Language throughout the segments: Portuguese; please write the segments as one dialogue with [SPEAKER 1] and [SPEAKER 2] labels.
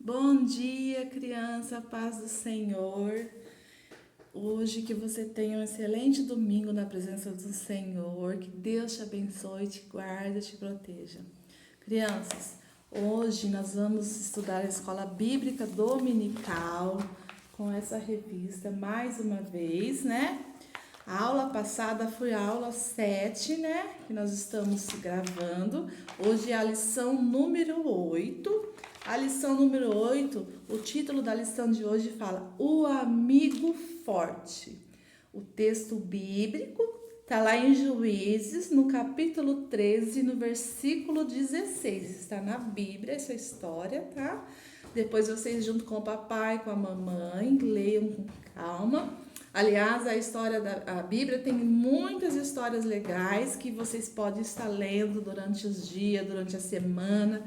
[SPEAKER 1] Bom dia, criança, paz do Senhor. Hoje que você tenha um excelente domingo na presença do Senhor, que Deus te abençoe, te guarde, te proteja. Crianças, hoje nós vamos estudar a Escola Bíblica Dominical com essa revista mais uma vez, né? A aula passada foi a aula 7, né? Que nós estamos gravando. Hoje é a lição número 8. A lição número 8, o título da lição de hoje fala O Amigo Forte. O texto bíblico está lá em Juízes, no capítulo 13, no versículo 16. Está na Bíblia essa história, tá? Depois vocês, junto com o papai, com a mamãe, leiam com calma. Aliás, a Bíblia tem muitas histórias legais que vocês podem estar lendo durante os dias, durante a semana.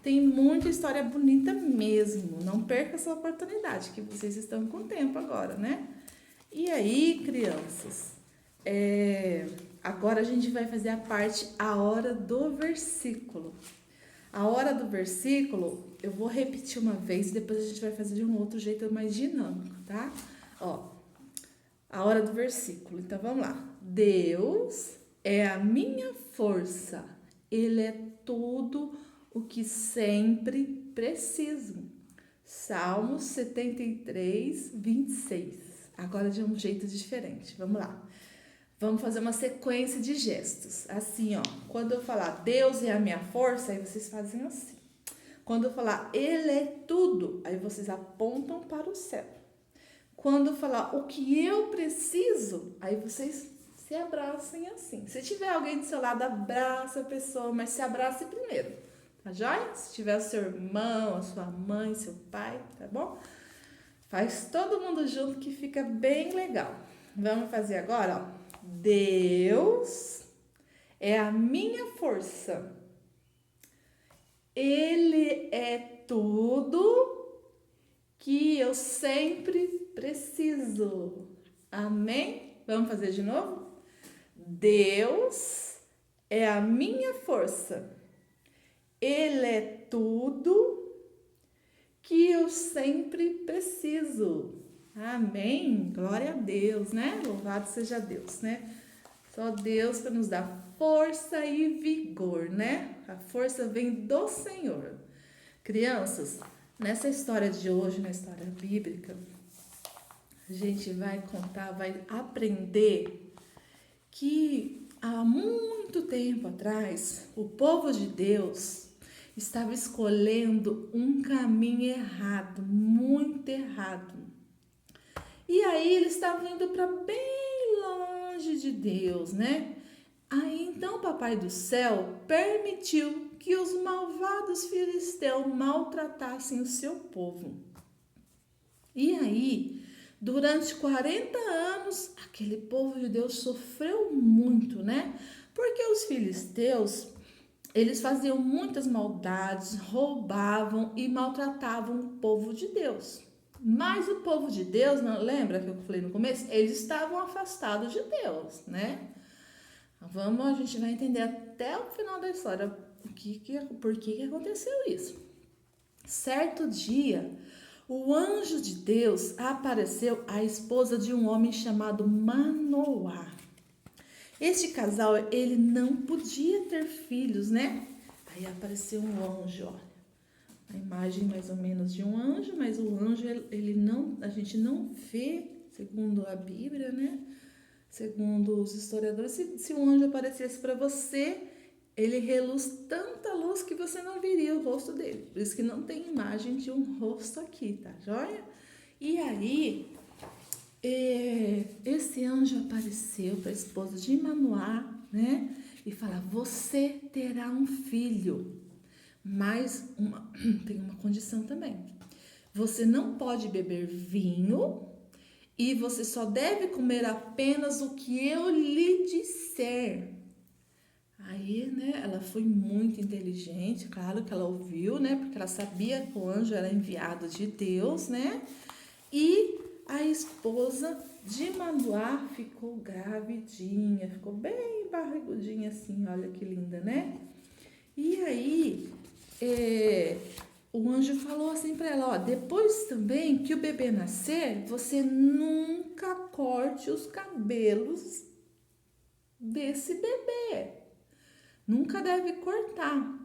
[SPEAKER 1] Tem muita história bonita mesmo. Não perca essa oportunidade, que vocês estão com tempo agora, né? E aí, crianças, agora a gente vai fazer a hora do versículo. A hora do versículo, eu vou repetir uma vez, depois a gente vai fazer de um outro jeito mais dinâmico, tá? Ó, a hora do versículo. Então, vamos lá. Deus é a minha força. Ele é tudo o que sempre preciso. Salmos 73, 26. Agora de um jeito diferente. Vamos lá. Vamos fazer uma sequência de gestos. Assim, ó. Quando eu falar Deus é a minha força, aí vocês fazem assim. Quando eu falar Ele é tudo, aí vocês apontam para o céu. Quando eu falar o que eu preciso, aí vocês se abracem assim. Se tiver alguém do seu lado, abraça a pessoa, mas se abrace primeiro. Tá joia? Se tiver o seu irmão, a sua mãe, seu pai, tá bom? Faz todo mundo junto que fica bem legal. Vamos fazer agora, ó. Deus é a minha força. Ele é tudo que eu sempre preciso. Amém? Vamos fazer de novo? Deus é a minha força. Ele é tudo que eu sempre preciso. Amém? Glória a Deus, né? Louvado seja Deus, né? Só Deus para nos dar força e vigor, né? A força vem do Senhor. Crianças, nessa história de hoje, na história bíblica, a gente vai contar, vai aprender que há muito tempo atrás, o povo de Deus estava escolhendo um caminho errado, muito errado. E aí eles estavam indo para bem longe de Deus, né? Aí então o Papai do Céu permitiu que os malvados filisteus maltratassem o seu povo. E aí, durante 40 anos, aquele povo de Deus sofreu muito, né? Porque os filisteus, eles faziam muitas maldades, roubavam e maltratavam o povo de Deus. Mas o povo de Deus, não lembra que eu falei no começo? Eles estavam afastados de Deus, né? A gente vai entender até o final da história por que aconteceu isso. Certo dia, o anjo de Deus apareceu à esposa de um homem chamado Manoá. Este casal, ele não podia ter filhos, né? Aí apareceu um anjo, olha. A imagem mais ou menos de um anjo, mas o anjo, ele não, a gente não vê, segundo a Bíblia, né? Segundo os historiadores, se um anjo aparecesse para você, ele reluz tanta luz que você não viria o rosto dele. Por isso que não tem imagem de um rosto aqui, tá joia? E aí, esse anjo apareceu para a esposa de Manoá, né? E fala, você terá um filho. Mas tem uma condição também. Você não pode beber vinho e você só deve comer apenas o que eu lhe disser. Aí, né, ela foi muito inteligente, claro que ela ouviu, né, porque ela sabia que o anjo era enviado de Deus, né, e a esposa de Manoá ficou gravidinha, ficou bem barrigudinha assim, olha que linda, né? E aí, o anjo falou assim para ela, ó, depois também que o bebê nascer, você nunca corte os cabelos desse bebê. Nunca deve cortar,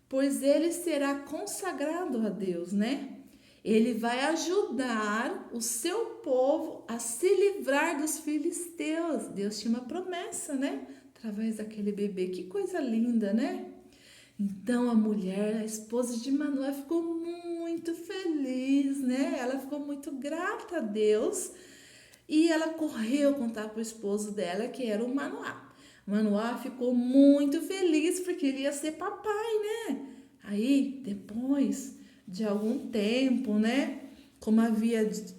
[SPEAKER 1] pois ele será consagrado a Deus, né? Ele vai ajudar o seu povo a se livrar dos filisteus. Deus tinha uma promessa, né? Através daquele bebê. Que coisa linda, né? Então a mulher, a esposa de Manoá, ficou muito feliz, né? Ela ficou muito grata a Deus e ela correu contar para o esposo dela, que era o Manoá. Manoá ficou muito feliz porque ele ia ser papai, né? Aí, depois de algum tempo, né? Como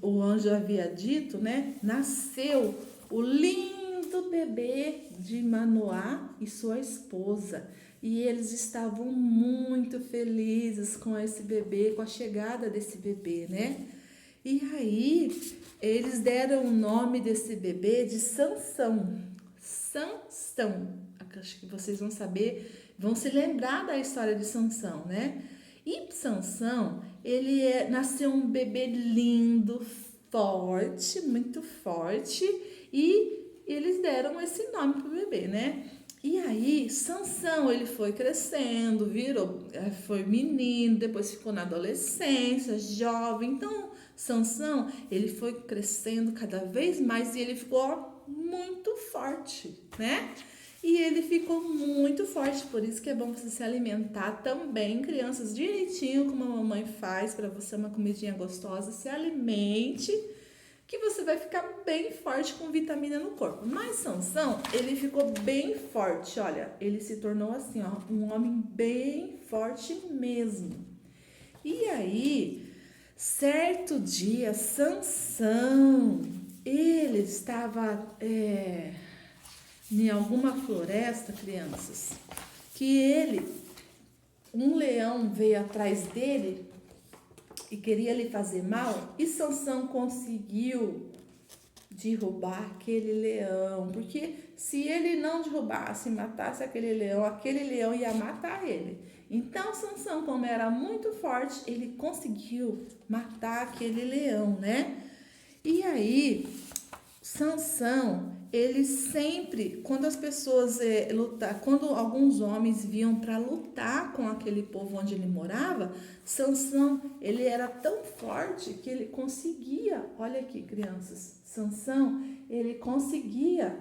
[SPEAKER 1] o anjo havia dito, né? Nasceu o lindo bebê de Manoá e sua esposa. E eles estavam muito felizes com esse bebê, com a chegada desse bebê, né? E aí, eles deram o nome desse bebê de Sansão. Sansão. Acho que vocês vão saber, vão se lembrar da história de Sansão, né? E Sansão, nasceu um bebê lindo, forte, muito forte, e eles deram esse nome pro bebê, né? E aí, Sansão, ele foi crescendo, foi menino, depois ficou na adolescência, jovem. Então, Sansão, ele foi crescendo cada vez mais e ele ficou muito forte, né? E ele ficou muito forte, por isso que é bom você se alimentar também, crianças, direitinho, como a mamãe faz para você, uma comidinha gostosa, se alimente, que você vai ficar bem forte com vitamina no corpo. Mas Sansão, ele ficou bem forte, olha, ele se tornou assim, ó, um homem bem forte mesmo. E aí, certo dia, Sansão, ele estava em alguma floresta, crianças, que um leão veio atrás dele e queria lhe fazer mal, e Sansão conseguiu derrubar aquele leão, porque se ele não derrubasse e matasse aquele leão ia matar ele. Então Sansão, como era muito forte, ele conseguiu matar aquele leão, né? E aí, Sansão, ele sempre, quando as pessoas quando alguns homens vinham para lutar com aquele povo onde ele morava, Sansão, ele era tão forte que ele conseguia, olha aqui, crianças, Sansão, ele conseguia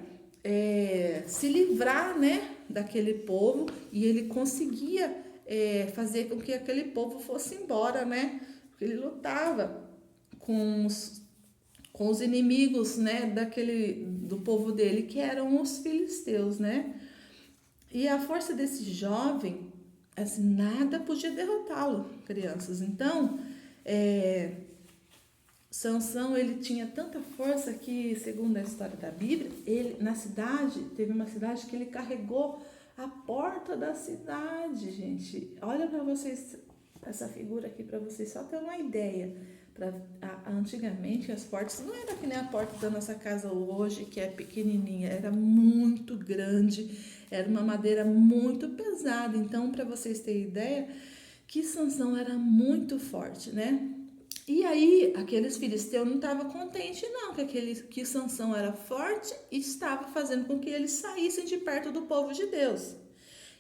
[SPEAKER 1] se livrar, né, daquele povo, e ele conseguia fazer com que aquele povo fosse embora, né, porque ele lutava com os inimigos, né, do povo dele, que eram os filisteus, né? E a força desse jovem, assim, nada podia derrotá-lo, crianças. Então, Sansão, ele tinha tanta força que, segundo a história da Bíblia, teve uma cidade que ele carregou a porta da cidade, gente. Olha para vocês, essa figura aqui, para vocês só ter uma ideia. Antigamente as portas não era que nem a porta da nossa casa hoje, que é pequenininha, era muito grande, era uma madeira muito pesada. Então, para vocês terem ideia, que Sansão era muito forte, né? E aí, aqueles filisteus não estavam contentes não, que Sansão era forte e estava fazendo com que eles saíssem de perto do povo de Deus.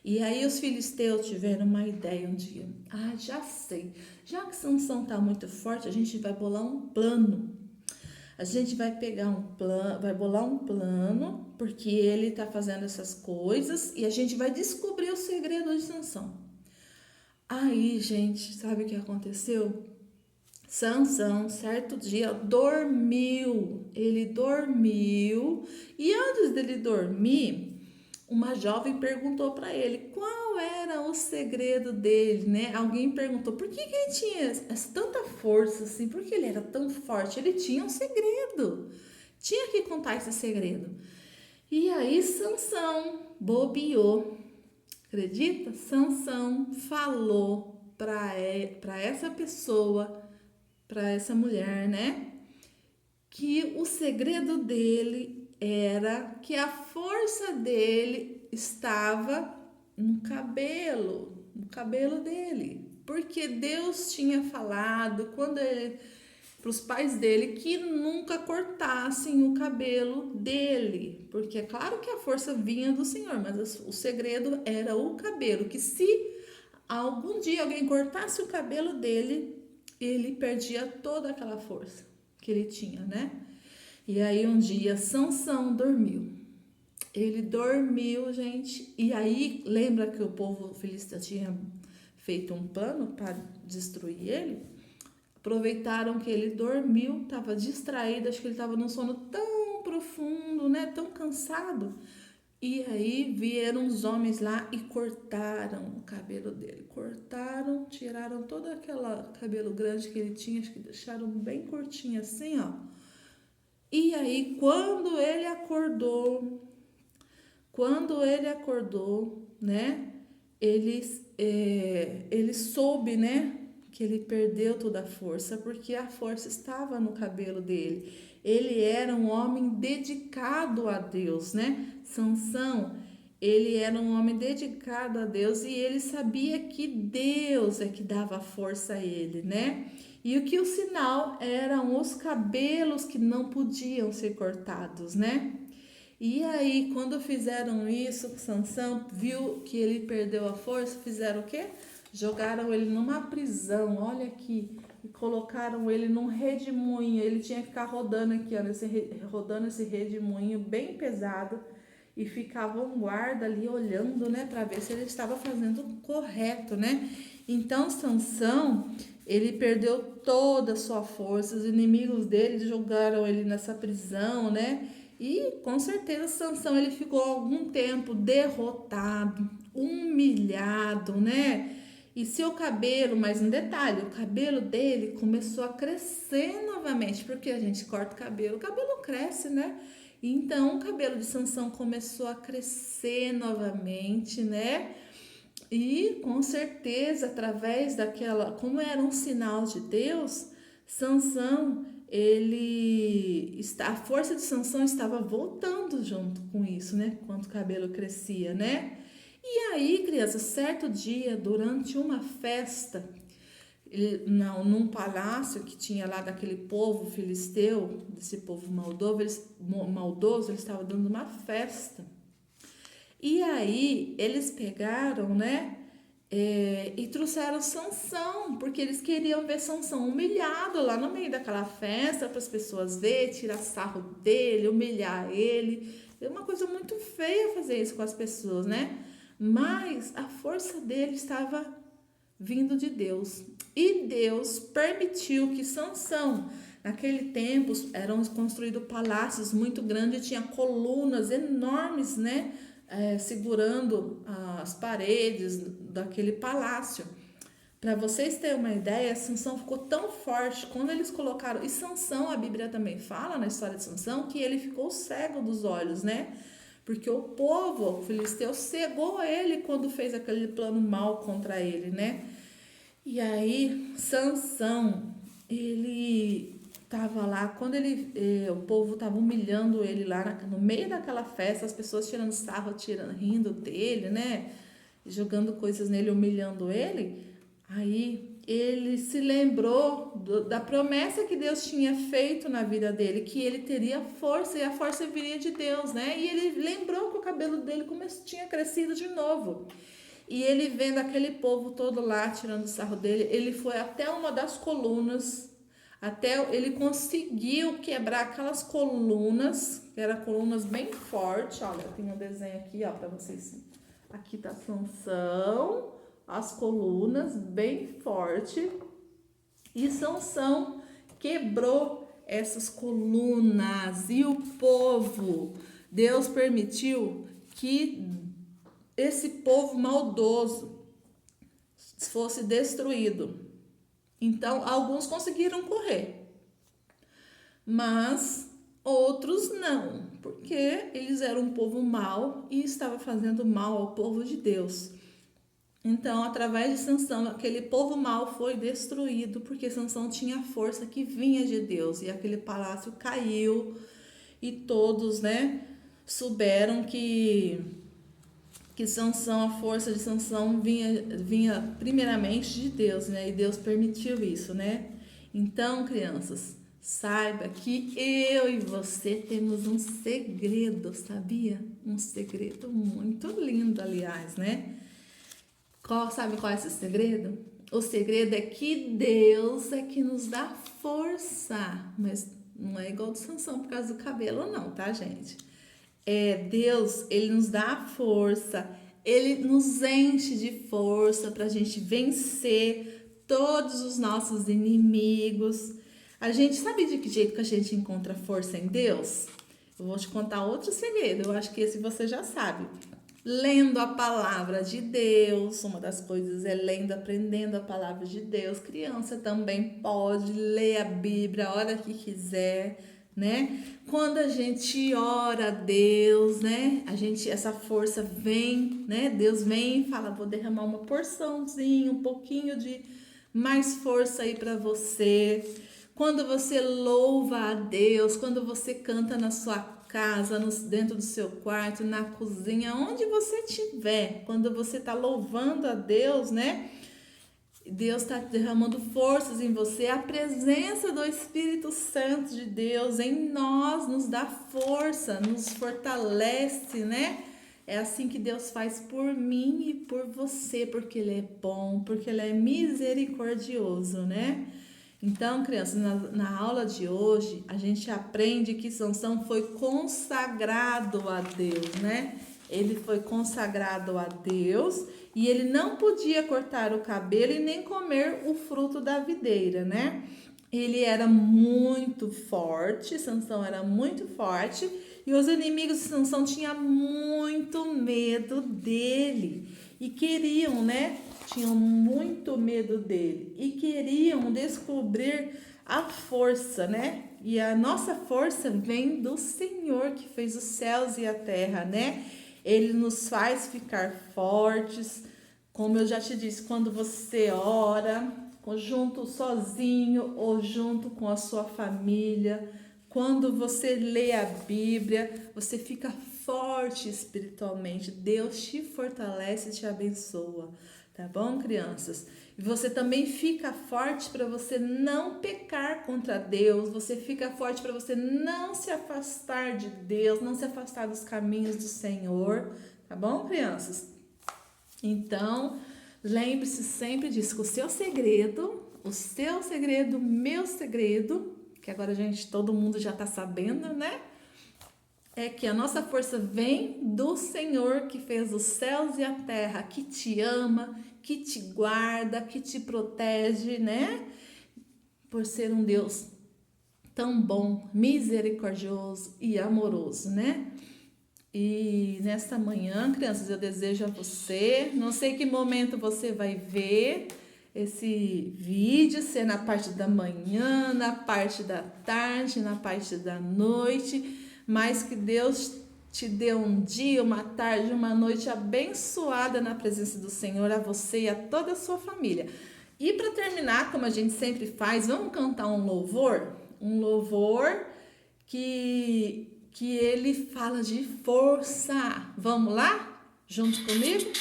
[SPEAKER 1] E aí os filisteus tiveram uma ideia um dia. Ah, já sei. Já que Sansão está muito forte, a gente vai bolar um plano. A gente vai pegar um plano, vai bolar um plano, porque ele está fazendo essas coisas, e a gente vai descobrir o segredo de Sansão. Aí, gente, sabe o que aconteceu? Sansão, certo dia, dormiu. Ele dormiu, e antes dele dormir, uma jovem perguntou para ele qual era o segredo dele, né? Alguém perguntou por que ele tinha tanta força assim, por que ele era tão forte? Ele tinha um segredo, tinha que contar esse segredo. E aí Sansão bobeou, acredita? Sansão falou para essa pessoa, para essa mulher, né? Que o segredo dele era que a força dele estava no cabelo dele. porque Deus tinha falado para os pais dele que nunca cortassem o cabelo dele, porque é claro que a força vinha do Senhor, mas o segredo era o cabelo, que se algum dia alguém cortasse o cabelo dele, ele perdia toda aquela força que ele tinha, né? E aí um dia Sansão dormiu. Ele dormiu, gente, e aí lembra que o povo filisteu tinha feito um plano para destruir ele? Aproveitaram que ele dormiu, estava distraído, acho que ele estava num sono tão profundo, né, tão cansado. E aí vieram os homens lá e cortaram o cabelo dele. Cortaram, tiraram todo aquele cabelo grande que ele tinha, acho que deixaram bem curtinho assim, ó. E aí quando ele acordou, né, ele soube, né, que ele perdeu toda a força, porque a força estava no cabelo dele. Ele era um homem dedicado a Deus, né? Sansão, ele era um homem dedicado a Deus e ele sabia que Deus é que dava força a ele, né? E o que o sinal eram os cabelos que não podiam ser cortados, né? E aí, quando fizeram isso, Sansão viu que ele perdeu a força, fizeram o quê? Jogaram ele numa prisão, olha aqui, e colocaram ele num redemoinho. Ele tinha que ficar rodando aqui, ó, rodando esse redemoinho bem pesado, e ficava um guarda ali olhando, né, para ver se ele estava fazendo o correto, né? Então, Sansão, ele perdeu toda a sua força, os inimigos dele jogaram ele nessa prisão, né? E com certeza Sansão ele ficou algum tempo derrotado, humilhado, né? E seu cabelo, mais um detalhe, o cabelo dele começou a crescer novamente, porque a gente corta o cabelo cresce, né? Então o cabelo de Sansão começou a crescer novamente, né? E com certeza, através daquela, como era um sinal de Deus, Sansão, a força de Sansão estava voltando junto com isso, né? Quando o cabelo crescia, né? E aí, criança, certo dia, durante uma festa, num palácio que tinha lá daquele povo filisteu, desse povo maldoso, eles estavam dando uma festa. E aí eles pegaram, né, e trouxeram Sansão, porque eles queriam ver Sansão humilhado lá no meio daquela festa, para as pessoas verem, tirar sarro dele, humilhar ele. É uma coisa muito feia fazer isso com as pessoas, né? Mas a força dele estava vindo de Deus. E Deus permitiu que Sansão, naquele tempo, eram construídos palácios muito grandes, tinha colunas enormes, né? Segurando as paredes daquele palácio. Para vocês terem uma ideia, Sansão ficou tão forte quando eles colocaram. E Sansão, a Bíblia também fala na história de Sansão que ele ficou cego dos olhos, né? Porque o povo filisteu cegou ele quando fez aquele plano mal contra ele, né? E aí, Sansão, ele tava lá, quando o povo tava humilhando ele lá no meio daquela festa, as pessoas tirando sarro, rindo dele, né? Jogando coisas nele, humilhando ele. Aí ele se lembrou da promessa que Deus tinha feito na vida dele, que ele teria força e a força viria de Deus, né? E ele lembrou que o cabelo dele tinha crescido de novo. E ele vendo aquele povo todo lá tirando sarro dele, ele foi até uma das colunas, até ele conseguiu quebrar aquelas colunas, que eram colunas bem fortes. Olha, tem um desenho aqui, ó, para vocês. Aqui tá Sansão, as colunas bem forte, e Sansão quebrou essas colunas e o povo, Deus permitiu que esse povo maldoso fosse destruído. Então, alguns conseguiram correr, mas outros não, porque eles eram um povo mau e estavam fazendo mal ao povo de Deus. Então, através de Sansão, aquele povo mau foi destruído, porque Sansão tinha a força que vinha de Deus, e aquele palácio caiu, e todos, né, souberam que que Sansão, a força de Sansão vinha primeiramente de Deus, né? E Deus permitiu isso, né? Então, crianças, saiba que eu e você temos um segredo, sabia? Um segredo muito lindo, aliás, né? Sabe qual é esse segredo? O segredo é que Deus é que nos dá força, mas não é igual do Sansão por causa do cabelo não, tá, gente? Deus, ele nos dá força, ele nos enche de força pra gente vencer todos os nossos inimigos. A gente sabe de que jeito que a gente encontra força em Deus? Eu vou te contar outro segredo, eu acho que esse você já sabe. Lendo a palavra de Deus, uma das coisas é lendo, aprendendo a palavra de Deus. Criança também pode ler a Bíblia a hora que quiser, né? Quando a gente ora a Deus, né? Essa força vem, né? Deus vem e fala, vou derramar uma porçãozinha, um pouquinho de mais força aí para você. Quando você louva a Deus, quando você canta na sua casa, dentro do seu quarto, na cozinha, onde você estiver, quando você está louvando a Deus, né? Deus está derramando forças em você. A presença do Espírito Santo de Deus em nós nos dá força, nos fortalece, né? É assim que Deus faz por mim e por você, porque Ele é bom, porque Ele é misericordioso, né? Então, crianças, na aula de hoje, a gente aprende que Sansão foi consagrado a Deus, né? Ele foi consagrado a Deus e ele não podia cortar o cabelo e nem comer o fruto da videira, né? Ele era muito forte, Sansão era muito forte e os inimigos de Sansão tinham muito medo dele e queriam, né? Tinham muito medo dele e queriam descobrir a força, né? E a nossa força vem do Senhor que fez os céus e a terra, né? Ele nos faz ficar fortes, como eu já te disse, quando você ora, junto sozinho ou junto com a sua família, quando você lê a Bíblia, você fica forte espiritualmente. Deus te fortalece e te abençoa. Tá bom, crianças? E você também fica forte para você não pecar contra Deus, você fica forte para você não se afastar de Deus, não se afastar dos caminhos do Senhor, tá bom, crianças? Então, lembre-se sempre disso, que o seu segredo, meu segredo, que agora todo mundo já tá sabendo, né? É que a nossa força vem do Senhor que fez os céus e a terra, que te ama, que te guarda, que te protege, né? Por ser um Deus tão bom, misericordioso e amoroso, né? E nesta manhã, crianças, eu desejo a você, não sei que momento você vai ver esse vídeo, se é na parte da manhã, na parte da tarde, na parte da noite, mas que Deus te dê um dia, uma tarde, uma noite abençoada na presença do Senhor, a você e a toda a sua família. E para terminar, como a gente sempre faz, vamos cantar um louvor que ele fala de força. Vamos lá? Junto comigo?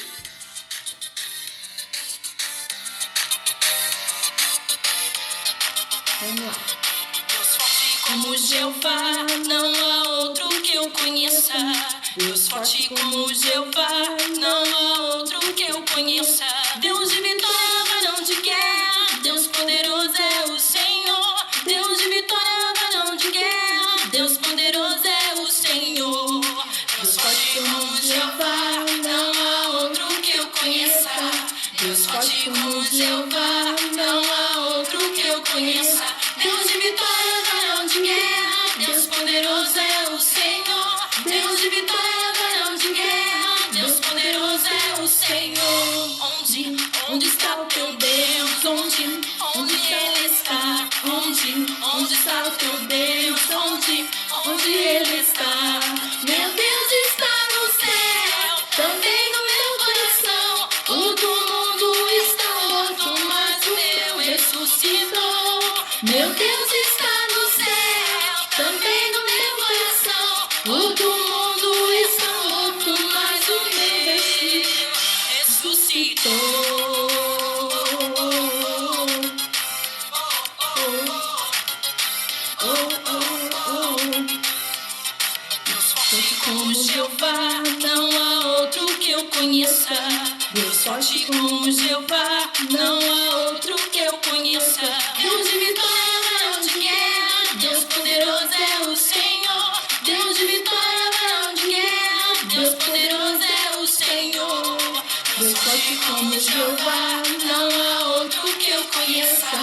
[SPEAKER 1] Vamos lá.
[SPEAKER 2] Deus forte como Jeová, não há outro que eu conheça. Deus forte como Jeová, não há outro que eu conheça. Deus de vitória, varão de guerra, Deus poderoso é o Senhor. Deus de vitória, varão de guerra, Deus poderoso é o Senhor. Deus forte como Jeová, não há outro que eu conheça. Deus forte como Jeová, não há outro que eu conheça. Deus de vitória, varão de guerra, Deus poderoso é o Senhor. Deus de vitória, varão de guerra, Deus poderoso é o Senhor. Onde está o teu Deus? Onde ele está? Onde está o teu Deus? Onde ele está? Meu Deus está no céu, também no meu coração. O do mundo está morto, mas o meu ressuscitou. Meu Deus está conheça. Deus forte como Jeová, não há outro que eu conheça. Deus de vitória, varão de guerra, Deus poderoso é o Senhor. Deus de vitória, varão de guerra, Deus poderoso é o Senhor. Deus forte como Jeová, não há outro que eu conheça.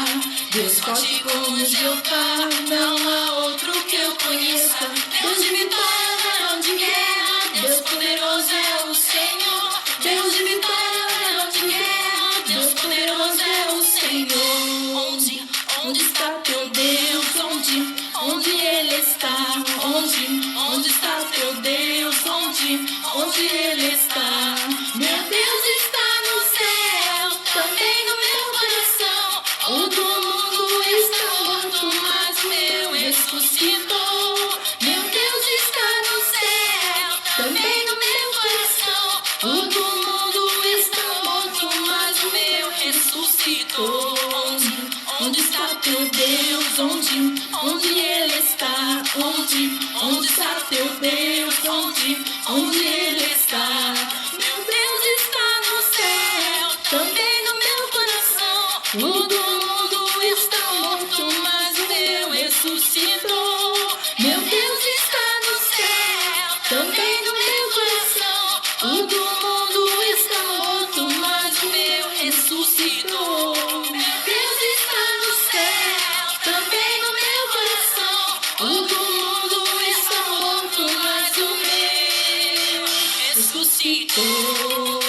[SPEAKER 2] Deus forte como Jeová, não há outro que eu conheça. Deus de vitória, varão de guerra, Deus poderoso é o Senhor. Deus de vitória, varão de guerra, Deus poderoso é o Senhor. Onde está teu Deus? Onde Ele está? Onde está teu Deus? Onde Ele está? Meu Deus está no céu, também no meu coração. O do mundo está morto, mas o meu ressuscitou. Meu Deus está no céu, também no meu coração. O do mundo está morto, mas o meu ressuscitou. Onde está teu Deus? Onde Ele está? Onde está teu Deus? Onde Ele está? Meu Deus está no céu, também no meu coração. O do mundo está morto, mas o meu ressuscitou. Meu Deus está no céu, também no meu coração. O do mundo está morto, mas o meu ressuscitou. Meu Deus está no céu, também no meu coração. O do mundo está morto, mas o meu ressuscitou.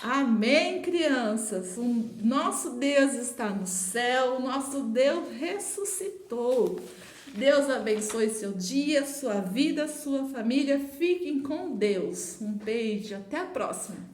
[SPEAKER 1] Amém, crianças? O nosso Deus está no céu, o nosso Deus ressuscitou. Deus abençoe seu dia, sua vida, sua família. Fiquem com Deus. Um beijo, até a próxima.